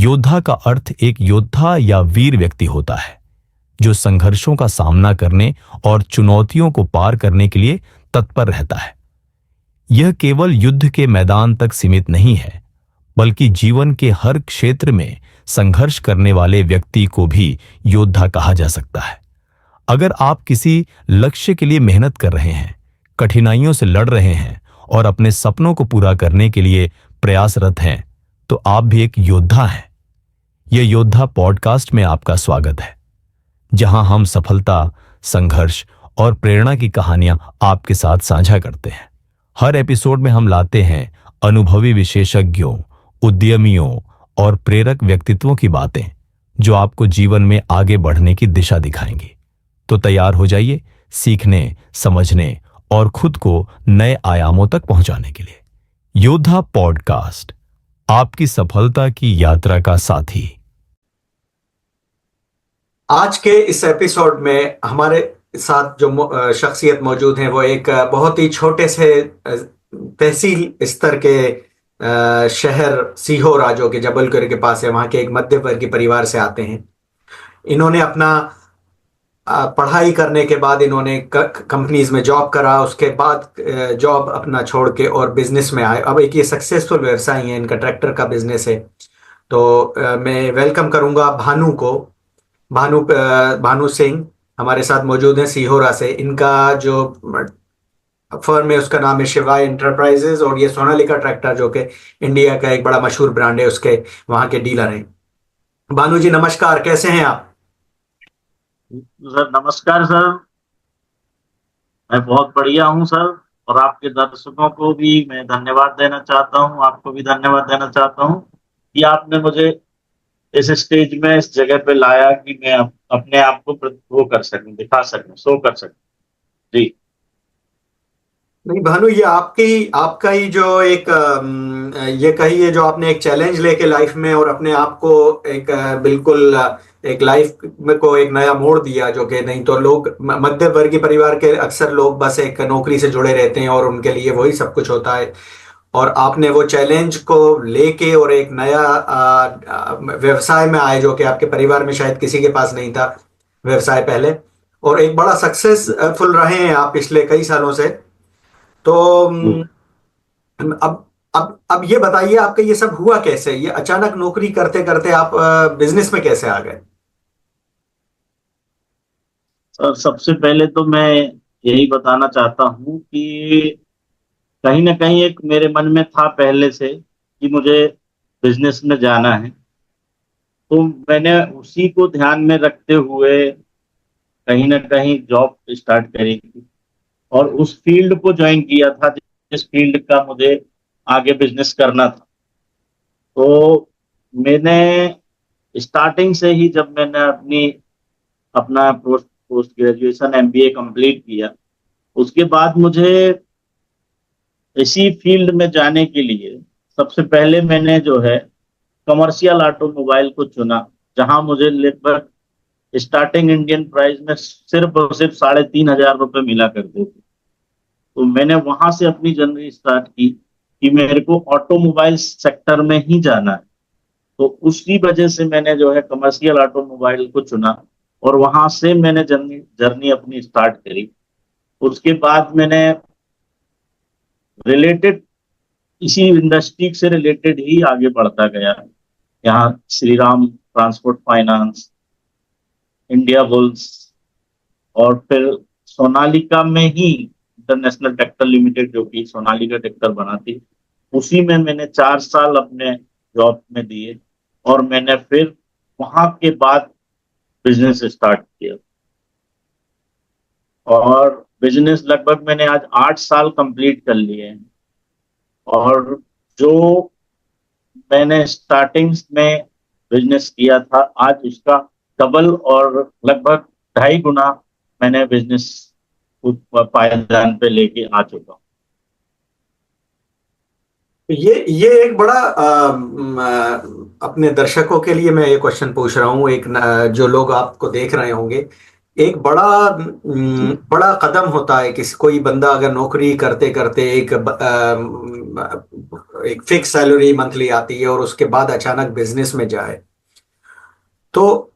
योद्धा का अर्थ एक योद्धा या वीर व्यक्ति होता है जो संघर्षों का सामना करने और चुनौतियों को पार करने के लिए तत्पर रहता है। यह केवल युद्ध के मैदान तक सीमित नहीं है, बल्कि जीवन के हर क्षेत्र में संघर्ष करने वाले व्यक्ति को भी योद्धा कहा जा सकता है। अगर आप किसी लक्ष्य के लिए मेहनत कर रहे हैं, कठिनाइयों से लड़ रहे हैं और अपने सपनों को पूरा करने के लिए प्रयासरत हैं, तो आप भी एक योद्धा हैं। यह योद्धा पॉडकास्ट में आपका स्वागत है, जहां हम सफलता, संघर्ष और प्रेरणा की कहानियां आपके साथ साझा करते हैं। हर एपिसोड में हम लाते हैं अनुभवी विशेषज्ञों, उद्यमियों और प्रेरक व्यक्तित्वों की बातें, जो आपको जीवन में आगे बढ़ने की दिशा दिखाएंगी। तो तैयार हो जाइए सीखने, समझने और खुद को नए आयामों तक पहुंचाने के लिए। योद्धा पॉडकास्ट, आपकी सफलता की यात्रा का साथी। आज के इस एपिसोड में हमारे साथ जो शख्सियत मौजूद हैं वो एक बहुत ही छोटे से तहसील स्तर के शहर सीहोर, जो कि जबलपुर के पास है, वहाँ के एक मध्य वर्गीय परिवार से आते हैं। इन्होंने अपना पढ़ाई करने के बाद इन्होंने कंपनीज में जॉब करा, उसके बाद जॉब अपना छोड़ के और बिजनेस में आए। अब एक ये सक्सेसफुल व्यवसाय है, इनका ट्रैक्टर का बिजनेस है। तो मैं वेलकम करूंगा भानु को। भानु सिंह हमारे साथ मौजूद हैं सीहोरा से। इनका जो फर्म है उसका नाम है शिवा एंटरप्राइजेज, और ये सोनालिका ट्रैक्टर, जो कि इंडिया का एक बड़ा मशहूर ब्रांड है, उसके वहां के डीलर हैं। भानु जी नमस्कार, कैसे हैं आप? सर नमस्कार सर, मैं बहुत बढ़िया हूं सर। और आपके दर्शकों को भी मैं धन्यवाद देना चाहता हूं, आपको भी धन्यवाद देना चाहता हूं कि आपने मुझे इस स्टेज में, इस जगह पे लाया कि मैं अपने आप को वो कर सकूं, दिखा सकूं, शो कर सकूं। जी नहीं भानु, ये आपका ही जो एक ये कहिए जो आपने एक चैलेंज लेके लाइफ में और अपने आप को एक बिल्कुल एक लाइफ में को एक नया मोड़ दिया, जो कि नहीं तो लोग मध्य वर्गीय परिवार के अक्सर लोग बस एक नौकरी से जुड़े रहते हैं और उनके लिए वही सब कुछ होता है। और आपने वो चैलेंज को लेके और एक नया व्यवसाय में आए, जो कि आपके परिवार में शायद किसी के पास नहीं था व्यवसाय पहले, और एक बड़ा सक्सेसफुल रहे हैं आप पिछले कई सालों से। तो अब ये बताइए, आपका ये सब हुआ कैसे? ये अचानक नौकरी करते करते आप बिजनेस में कैसे आ गए? सर, सबसे पहले तो मैं यही बताना चाहता हूं कि कहीं ना कहीं एक मेरे मन में था पहले से कि मुझे बिजनेस में जाना है। तो मैंने उसी को ध्यान में रखते हुए कहीं ना कहीं जॉब स्टार्ट करी थी और उस फील्ड को ज्वाइन किया था जिस फील्ड का मुझे आगे बिजनेस करना था। तो मैंने स्टार्टिंग से ही, जब मैंने अपना पोस्ट ग्रेजुएशन एमबीए कंप्लीट किया, उसके बाद मुझे इसी फील्ड में जाने के लिए सबसे पहले मैंने जो है कमर्शियल ऑटोमोबाइल को चुना, जहां मुझे लगभग स्टार्टिंग इंडियन प्राइस में सिर्फ और सिर्फ 3,500 रुपये मिला करते थे। तो मैंने वहां से अपनी जर्नी स्टार्ट की कि मेरे को ऑटोमोबाइल सेक्टर में ही जाना है। तो उसी वजह से मैंने जो है कमर्शियल ऑटोमोबाइल को चुना और वहां से मैंने जर्नी अपनी स्टार्ट करी। उसके बाद मैंने रिलेटेड, इसी इंडस्ट्री से रिलेटेड ही आगे बढ़ता गया। यहाँ Shriram transport finance, India bulls, और फिर सोनालिका में ही इंटरनेशनल ट्रैक्टर लिमिटेड, जो कि सोनालिका ट्रैक्टर बनाती, उसी में मैंने 4 साल अपने जॉब में दिए और मैंने फिर वहां के बाद बिजनेस स्टार्ट किया। और बिजनेस लगभग मैंने आज 8 साल कंप्लीट कर लिए हैं। और जो मैंने स्टार्टिंग में बिजनेस किया था, आज उसका डबल और लगभग 2.5 गुना मैंने बिजनेस पायदान पे लेके आ चुका हूँ। ये एक बड़ा अपने दर्शकों के लिए मैं ये क्वेश्चन पूछ रहा हूँ, एक जो लोग आपको देख रहे होंगे एक बड़ा कदम होता है किसी कोई बंदा अगर नौकरी करते करते एक फिक्स सैलरी मंथली आती है और उसके बाद अचानक बिजनेस में जाए। तो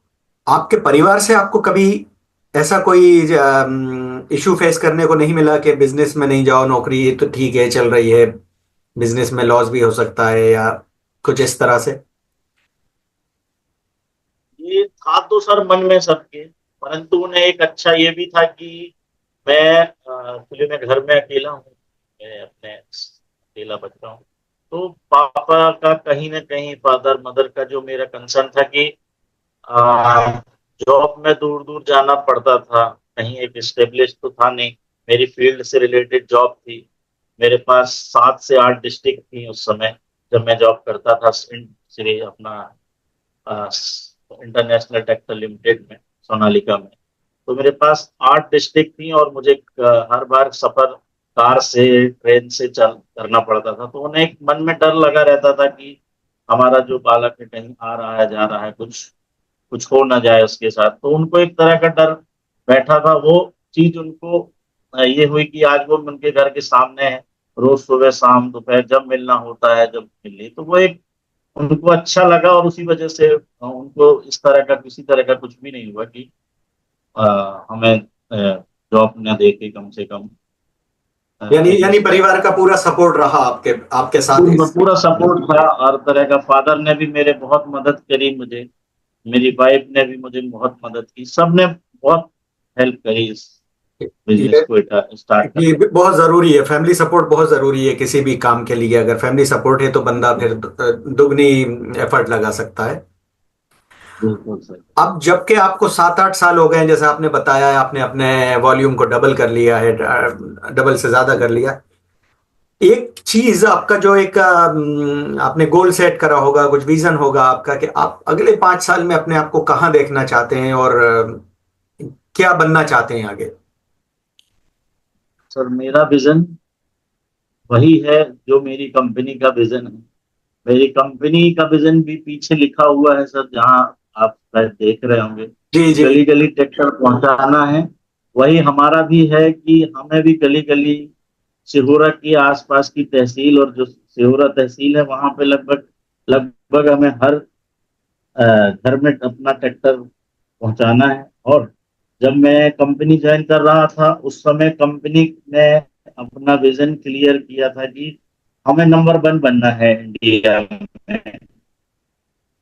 आपके परिवार से आपको कभी ऐसा कोई इशू फेस करने को नहीं मिला कि बिजनेस में नहीं जाओ, नौकरी तो ठीक है चल रही है, बिजनेस में लॉस भी हो सकता है या कुछ इस तरह से? ये था तो सर मन में सबके, परंतु उन्हें एक अच्छा ये भी था कि मैं एक्चुअली मैं घर में अकेला हूँ, मैं अपने अकेला बच्चा हूँ। तो पापा का कहीं ना कहीं, फादर मदर का जो मेरा कंसर्न था कि जॉब में दूर दूर जाना पड़ता था, कहीं एक स्टेब्लिश तो था नहीं। मेरी फील्ड से रिलेटेड जॉब थी। मेरे पास 7 से 8 डिस्ट्रिक्ट थी उस समय जब मैं जॉब करता था श्री अपना इंटरनेशनल ट्रैक्टर लिमिटेड में, सोनालिका में। तो मेरे पास 8 डिस्ट्रिक्ट थी और मुझे हर बार सफर कार से ट्रेन से चल करना पड़ता था। तो उन्हें एक मन में डर लगा रहता था कि हमारा जो बालक है कहीं आ रहा है जा रहा है, कुछ कुछ हो ना जाए उसके साथ। तो उनको एक तरह का डर बैठा था। वो चीज उनको ये हुई कि आज वो उनके घर के सामने है, रोज सुबह शाम दोपहर जब मिलना होता है, जब मिले तो वो एक उनको अच्छा लगा। और उसी वजह से उनको इस तरह का किसी तरह का कुछ भी नहीं हुआ कि हमें जॉब न दे के कम से कम यानी यानी एटलीस्ट परिवार का पूरा सपोर्ट रहा आपके आपके साथ पूरा इस। पूरा सपोर्ट था। हर तरह का फादर ने भी मेरे बहुत मदद करी मुझे, मेरी वाइफ ने भी मुझे बहुत मदद की, सबने बहुत हेल्प करी इस बिजनेस ये को स्टार्ट ये करने भी बहुत जरूरी है, फैमिली सपोर्ट बहुत जरूरी है किसी भी काम के लिए। अगर फैमिली सपोर्ट है तो बंदा में। फिर दुगनी एफर्ट लगा सकता है। बिल्कुल सही। अब जबकि आपको 7-8 साल हो गए हैं, जैसे आपने बताया, आपने अपने वॉल्यूम को डबल कर लिया है, डबल से ज्यादा कर लिया। एक चीज आपका जो आपने गोल सेट करा होगा, कुछ विजन होगा आपका कि आप अगले 5 साल में अपने आप को कहाँ देखना चाहते हैं और क्या बनना चाहते हैं आगे? सर मेरा विजन वही है जो मेरी कंपनी का विजन है। मेरी कंपनी का विजन भी पीछे लिखा हुआ है सर, जहाँ आप शायद देख रहे होंगे जी कि जी। गली गली ट्रैक्टर पहुंचाना है। वही हमारा भी है कि हमें भी गली गली सिहोरा की आसपास की तहसील, और जो सिहोरा तहसील है वहां पे लगभग लगभग हमें हर घर में अपना ट्रैक्टर पहुंचाना है। और जब मैं कंपनी ज्वाइन कर रहा था उस समय कंपनी ने अपना विजन क्लियर किया था कि हमें नंबर 1 बनना है इंडिया में।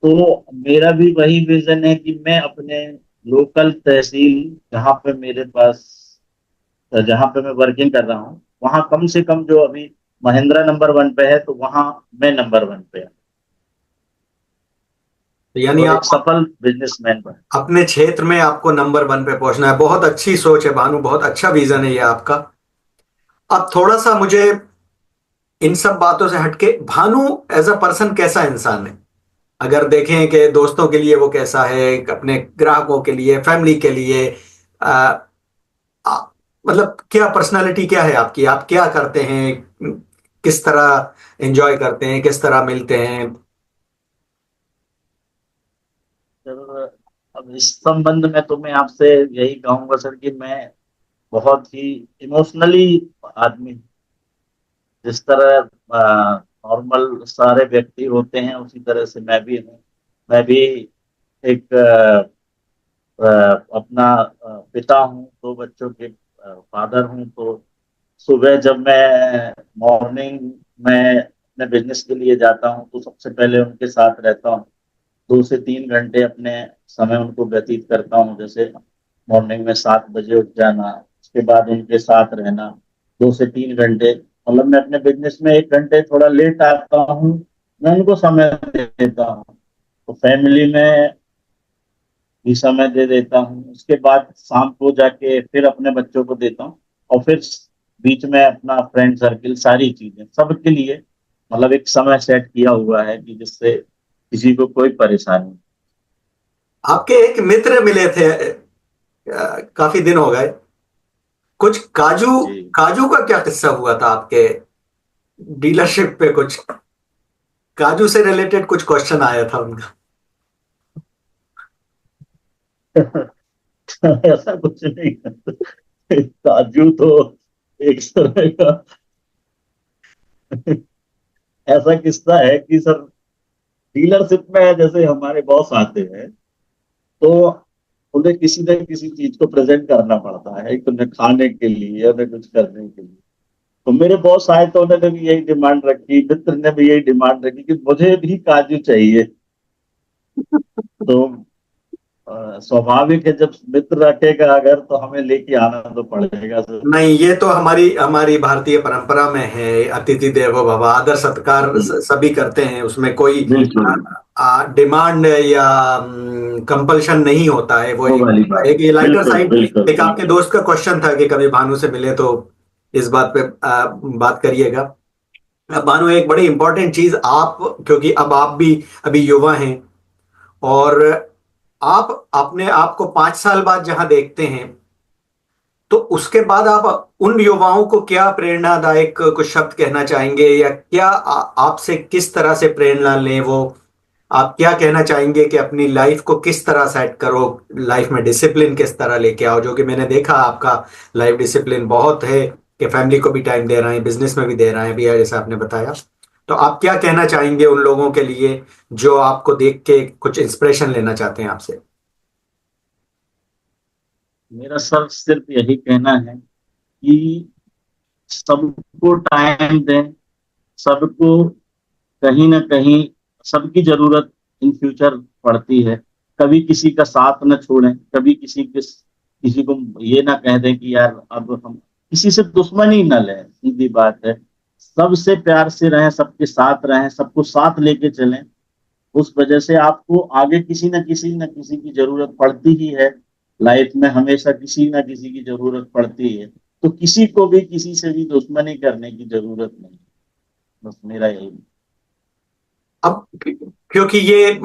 तो मेरा भी वही विजन है कि मैं अपने लोकल तहसील, जहाँ पे मेरे पास जहाँ पे मैं वर्किंग कर रहा हूँ, वहाँ कम से कम जो अभी महिंद्रा नंबर 1 पे है, तो वहाँ मैं नंबर 1 पे है तो यानी और एक आप सफल बिजनेसमैन बने। अपने क्षेत्र में आपको नंबर 1 पे पहुंचना है। बहुत अच्छी सोच है भानु, बहुत अच्छा विजन है ये आपका। अब थोड़ा सा मुझे इन सब बातों से हटके, भानु एज अ पर्सन कैसा इंसान है? अगर देखें कि दोस्तों के लिए वो कैसा है, अपने ग्राहकों के लिए, फैमिली के लिए, आ, आ, मतलब क्या पर्सनालिटी क्या है आपकी, आप क्या करते हैं, किस तरह एंजॉय करते हैं, किस तरह मिलते हैं? सर अब इस संबंध में तो मैं आपसे यही कहूंगा सर कि मैं बहुत ही इमोशनली आदमी हूं। जिस तरह नॉर्मल सारे व्यक्ति होते हैं उसी तरह से मैं भी हूँ। मैं भी एक अपना पिता हूँ, 2 बच्चों के फादर हूँ। तो सुबह जब मैं मॉर्निंग में अपने बिजनेस के लिए जाता हूँ तो सबसे पहले उनके साथ रहता हूँ। 2 से 3 घंटे अपने समय उनको व्यतीत करता हूँ। जैसे मॉर्निंग में 7 बजे उठ जाना, उसके बाद उनके साथ रहना 2 से 3 घंटे। मतलब मैं अपने बिजनेस में 1 घंटे थोड़ा लेट आता हूँ, मैं उनको समय दे देता हूँ। तो फैमिली में भी समय दे देता हूँ। उसके बाद शाम को जाके फिर अपने बच्चों को देता हूँ। और फिर बीच में अपना फ्रेंड सर्किल, सारी चीजें सबके लिए मतलब एक समय सेट किया हुआ है कि जिससे किसी को कोई परेशानी नहीं। आपके एक मित्र मिले थे, काफी दिन हो गए। कुछ काजू जी। काजू का क्या किस्सा हुआ था आपके डीलरशिप पे? कुछ काजू से रिलेटेड कुछ क्वेश्चन आया था उनका। ऐसा कुछ नहीं है। काजू तो एक तरह का ऐसा किस्सा है कि सर, डीलरशिप में जैसे हमारे बॉस आते हैं, तो उन्हें किसी न किसी चीज को प्रेजेंट करना पड़ता है, एक उन्हें खाने के लिए या उन्हें कुछ करने के लिए। तो मेरे बॉस आए तो उन्होंने भी यही डिमांड रखी, मित्र ने भी यही डिमांड रखी कि मुझे भी काजू चाहिए। तो स्वाभाविक है, जब मित्र रखेगा अगर तो हमें लेके आना तो पड़ेगा सर। नहीं, ये तो हमारी हमारी भारतीय परंपरा में है, अतिथि देवो भव, आदर सत्कार सभी करते हैं, उसमें कोई बिल्कुल, डिमांड या कंपल्शन नहीं होता है। वो वो वाली बात। एक ये लाइटर बिल्कुल साइड। बिल्कुल एक आपके बिल्कुल। दोस्त का क्वेश्चन था कि कभी भानु से मिले तो इस बात पे बात करिएगा। भानु, एक बड़ी इंपॉर्टेंट चीज, आप क्योंकि अब आप भी अभी युवा हैं, और आप अपने आप को 5 साल बाद जहां देखते हैं, तो उसके बाद आप उन युवाओं को क्या प्रेरणादायक कुछ शब्द कहना चाहेंगे, या क्या आपसे किस तरह से प्रेरणा लें वो? आप क्या कहना चाहेंगे कि अपनी लाइफ को किस तरह सेट करो, लाइफ में डिसिप्लिन किस तरह लेके आओ, जो कि मैंने देखा आपका लाइफ डिसिप्लिन बहुत है, कि फैमिली को भी टाइम दे रहे हैं, बिजनेस में भी दे रहे हैं भैया, जैसा आपने बताया। तो आप क्या कहना चाहेंगे उन लोगों के लिए जो आपको देख के कुछ इंस्पिरेशन लेना चाहते हैं आपसे? मेरा सर सिर्फ यही कहना है कि सबको टाइम दें, सबको कहीं ना कहीं सबकी जरूरत इन फ्यूचर पड़ती है। कभी किसी का साथ न छोड़ें, कभी किसी को ये ना कह दें कि यार अब हम किसी से दुश्मनी न लें, सीधी बात है। सबसे प्यार से रहें, सबके साथ रहें, सबको साथ लेके चलें। उस वजह से आपको आगे किसी न किसी की जरूरत पड़ती ही है। लाइफ में हमेशा किसी न किसी की जरूरत पड़ती है, तो किसी को भी किसी से भी दुश्मनी करने की जरूरत नहीं। बस मेरा यही। अब क्योंकि ये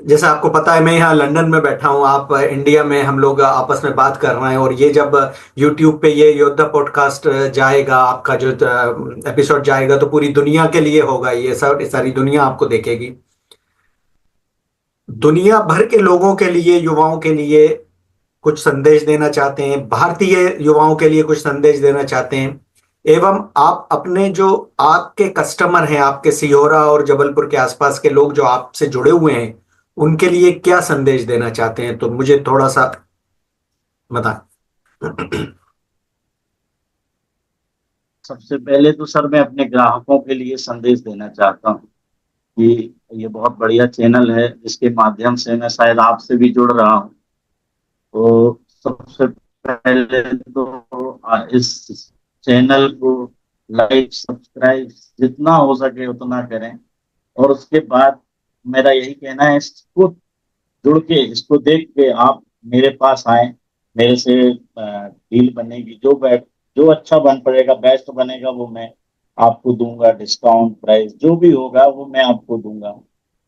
जैसा आपको पता है, मैं यहाँ लंदन में बैठा हूँ, आप इंडिया में, हम लोग आपस में बात कर रहे हैं, और ये जब यूट्यूब पे ये योद्धा पॉडकास्ट जाएगा, आपका जो एपिसोड जाएगा, तो पूरी दुनिया के लिए होगा, ये सब सारी दुनिया आपको देखेगी। दुनिया भर के लोगों के लिए, युवाओं के लिए कुछ संदेश देना चाहते हैं, भारतीय युवाओं के लिए कुछ संदेश देना चाहते हैं, एवं आप अपने जो आपके कस्टमर हैं, आपके सिहोरा और जबलपुर के आसपास के लोग जो आपसे जुड़े हुए हैं, उनके लिए क्या संदेश देना चाहते हैं, तो मुझे थोड़ा सा बता। सबसे पहले तो सर मैं अपने ग्राहकों के लिए संदेश देना चाहता हूँ कि ये बहुत बढ़िया चैनल है, जिसके माध्यम से मैं शायद आपसे भी जुड़ रहा हूँ। तो सबसे पहले तो इस चैनल को लाइक सब्सक्राइब जितना हो सके उतना करें। और उसके बाद मेरा यही कहना है, इसको जुड़ के, इसको देख के आप मेरे पास आए, मेरे से डील बनेगी, जो अच्छा बन पड़ेगा, बेस्ट बनेगा, वो मैं आपको दूंगा। डिस्काउंट प्राइस जो भी होगा वो मैं आपको दूंगा।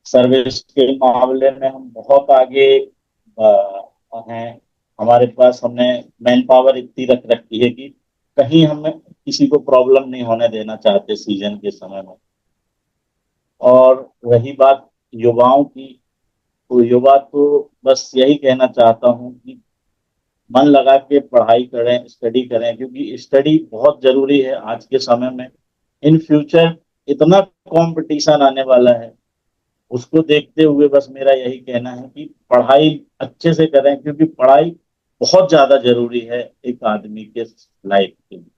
सर्विस के मामले में हम बहुत आगे हैं। हमारे पास हमने मैन पावर इतनी रख रखी है कि कहीं हम किसी को प्रॉब्लम नहीं होने देना चाहते सीजन के समय में। और रही बात युवाओं की, तो युवा तो बस यही कहना चाहता हूँ कि मन लगा के पढ़ाई करें, स्टडी करें, क्योंकि स्टडी बहुत जरूरी है आज के समय में। इन फ्यूचर इतना कंपटीशन आने वाला है, उसको देखते हुए बस मेरा यही कहना है कि पढ़ाई अच्छे से करें, क्योंकि पढ़ाई बहुत ज्यादा जरूरी है एक आदमी के लाइफ के लिए।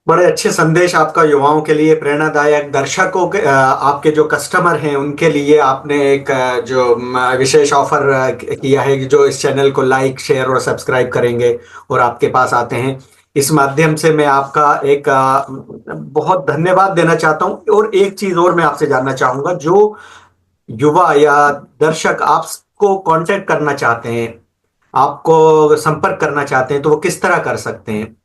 बड़े अच्छे संदेश आपका युवाओं के लिए, प्रेरणादायक। दर्शकों के आपके जो कस्टमर हैं उनके लिए आपने एक जो विशेष ऑफर किया है, कि जो इस चैनल को लाइक, शेयर और सब्सक्राइब करेंगे और आपके पास आते हैं, इस माध्यम से मैं आपका एक बहुत धन्यवाद देना चाहता हूं। और एक चीज और मैं आपसे जानना चाहूंगा, जो युवा या दर्शक आपको कांटेक्ट करना चाहते हैं, आपको संपर्क करना चाहते हैं, तो वो किस तरह कर सकते हैं?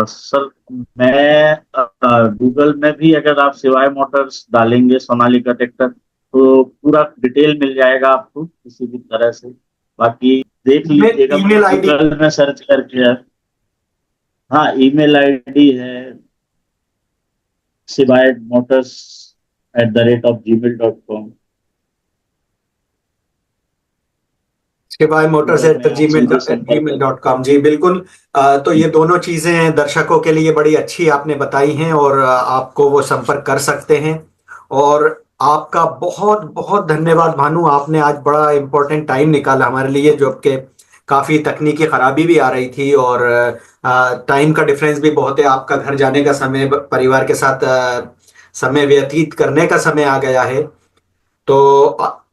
सर, मैं गूगल में भी अगर आप शिवाय मोटर्स डालेंगे, सोनालिका ट्रैक्टर, तो पूरा डिटेल मिल जाएगा आपको किसी भी तरह से। बाकी देख लीजिएगा ईमेल आईडी। गूगल में सर्च करके। हाँ, ईमेल आईडी है शिवाय मोटर्स gmail.com। इसके बाद मोटर्स तो एट मैं आप सीधे संपर्क जीमेल कर डॉट सकता कॉम जी बिल्कुल। तो ये दोनों चीजें दर्शकों के लिए बड़ी अच्छी आपने बताई हैं और आपको वो संपर्क कर सकते हैं। और आपका बहुत बहुत धन्यवाद भानु, आपने आज बड़ा इंपॉर्टेंट टाइम निकाला हमारे लिए, जो कि काफी तकनीकी खराबी भी आ रही थी और टाइम का डिफरेंस भी बहुत है। आपका घर जाने का समय, परिवार के साथ समय व्यतीत करने का समय आ गया है। तो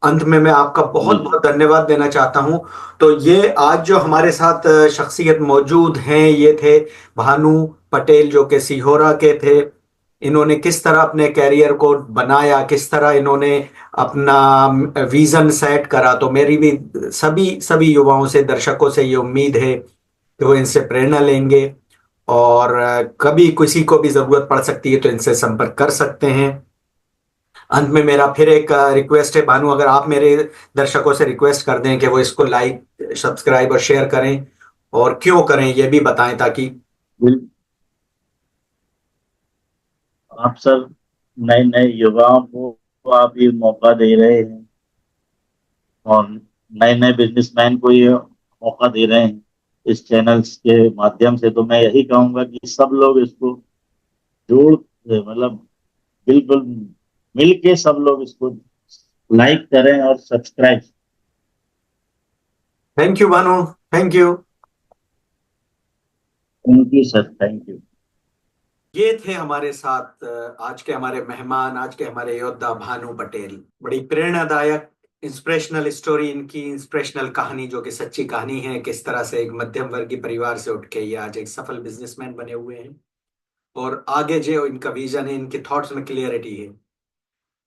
अंत में मैं आपका बहुत जी। बहुत धन्यवाद देना चाहता हूं। तो ये आज जो हमारे साथ शख्सियत मौजूद हैं, ये थे भानु पटेल, जो कि सिहोरा के थे। इन्होंने किस तरह अपने कैरियर को बनाया, किस तरह इन्होंने अपना विजन सेट करा। तो मेरी भी सभी सभी युवाओं से, दर्शकों से ये उम्मीद है कि वो इनसे प्रेरणा लेंगे और कभी किसी को भी जरूरत पड़ सकती है तो इनसे संपर्क कर सकते हैं। अंत में मेरा फिर एक रिक्वेस्ट है भानु, अगर आप मेरे दर्शकों से रिक्वेस्ट कर दें कि वो इसको लाइक, सब्सक्राइब और शेयर करें, और क्यों करें ये भी बताएं, ताकि बिल- आप सब नए नए युवाओं को आप ये मौका दे रहे हैं, और नए नए बिजनेसमैन को ये मौका दे रहे हैं इस चैनल्स के माध्यम से। तो मैं यही कहूंगा कि सब लोग इसको जोड़, मतलब बिल्कुल मिल के सब लोग इसको लाइक करें और subscribe. Thank you Bhanu, thank you. Thank you sir, thank you. ये थे हमारे साथ आज के हमारे मेहमान, आज के हमारे योद्धा भानु पटेल। बड़ी प्रेरणादायक इंस्पिरेशनल स्टोरी इनकी, इंस्पिरेशनल कहानी, जो कि सच्ची कहानी है, किस तरह से एक मध्यम वर्गीय परिवार से उठ के ये आज एक सफल बिजनेसमैन बने हुए हैं। और आगे जो इनका विजन है, इनके थॉट्स में क्लियरिटी है।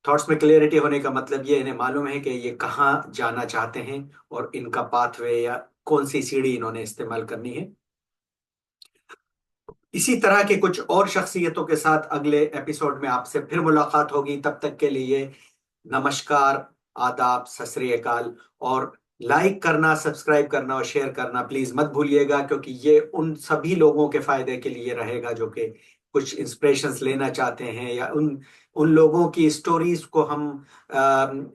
थॉट्स में क्लियरिटी होने का मतलब ये, इन्हें मालूम है कि ये कहाँ जाना चाहते हैं और इनका पाथवे या कौन सी सीढ़ी इन्होंने इस्तेमाल करनी है। इसी तरह के कुछ और शख्सियतों के साथ अगले एपिसोड में आपसे फिर मुलाकात होगी। तब तक के लिए नमस्कार, आदाब, सत श्री अकाल। और लाइक करना, सब्सक्राइब करना और शेयर करना प्लीज मत भूलिएगा, क्योंकि ये उन सभी लोगों के फायदे के लिए रहेगा जो कि कुछ इंस्पिरेशंस लेना चाहते हैं, या उन उन लोगों की स्टोरीज को हम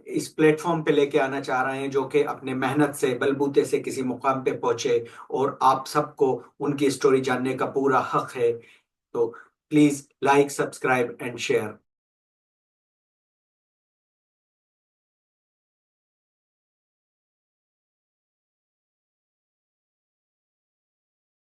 इस प्लेटफॉर्म पे लेके आना चाह रहे हैं, जो कि अपने मेहनत से, बलबूते से किसी मुकाम पे पहुंचे, और आप सबको उनकी स्टोरी जानने का पूरा हक है। तो please like, subscribe and share.